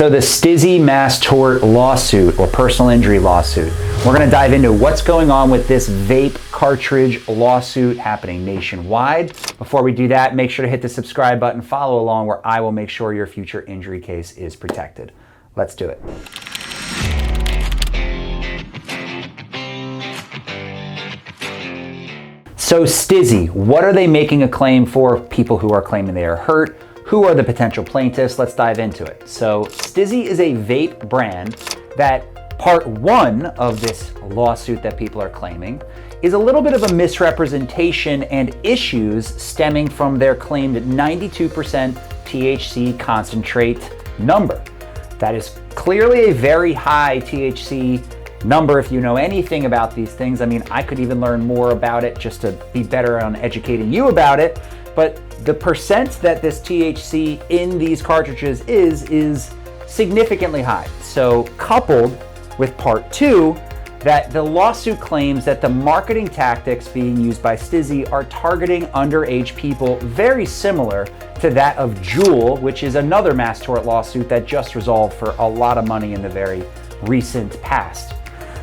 So the Stizzy mass tort lawsuit, or personal injury lawsuit, we're going to dive into what's going on with this vape cartridge lawsuit happening nationwide. Before we do that, make sure to hit the subscribe button, follow along, where I will make sure your future injury case is protected. Let's do it. So Stizzy, what are they making a claim for? People who are claiming they are hurt. Who are the potential plaintiffs? Let's dive into it. So Stizzy is a vape brand that part one of this lawsuit that people are claiming is a little bit of a misrepresentation and issues stemming from their claimed 92% THC concentrate number. That is clearly a very high THC number if you know anything about these things. I mean, I could even learn more about it just to be better on educating you about it. But the percent that this THC in these cartridges is significantly high. So coupled with part two, that the lawsuit claims that the marketing tactics being used by Stizzy are targeting underage people, very similar to that of Juul, which is another mass tort lawsuit that just resolved for a lot of money in the very recent past.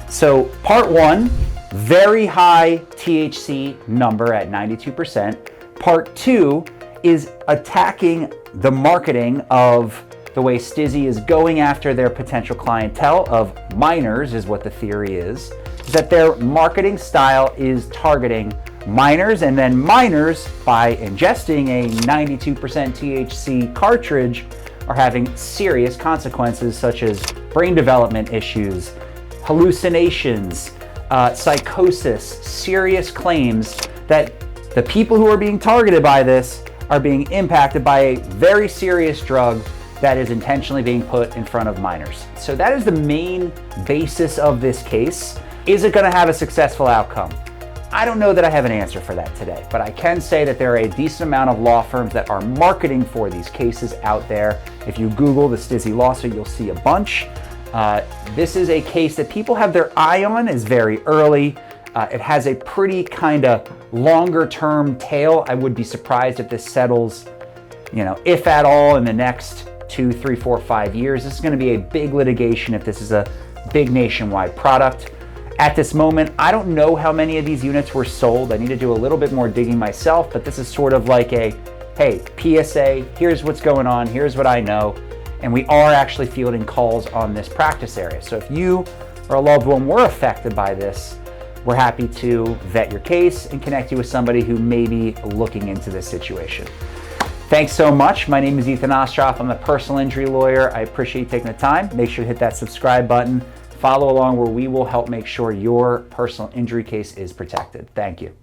So part one, very high THC number at 92%. Part two is attacking the marketing of the way Stizzy is going after their potential clientele of minors, is what the theory is that their marketing style is targeting minors, and then minors, by ingesting a 92% THC cartridge, are having serious consequences such as brain development issues, hallucinations, psychosis, serious claims that the people who are being targeted by this are being impacted by a very serious drug that is intentionally being put in front of minors. So that is the main basis of this case. Is it going to have a successful outcome? I don't know that I have an answer for that today, but I can say that there are a decent amount of law firms that are marketing for these cases out there. If you Google the Stizzy lawsuit, you'll see a bunch. This is a case that people have their eye on, is very early. It has a pretty kind of longer term tail. I would be surprised if this settles, if at all, in the next 2, 3, 4, 5 years. This is going to be a big litigation if this is a big nationwide product. At this moment, I don't know how many of these units were sold. I need to do a little bit more digging myself, but this is sort of like a, hey, PSA, here's what's going on, here's what I know. And we are actually fielding calls on this practice area. So if you or a loved one were affected by this, we're happy to vet your case and connect you with somebody who may be looking into this situation. Thanks so much. My name is Ethen Ostroff. I'm a personal injury lawyer. I appreciate you taking the time. Make sure to hit that subscribe button. Follow along, where we will help make sure your personal injury case is protected. Thank you.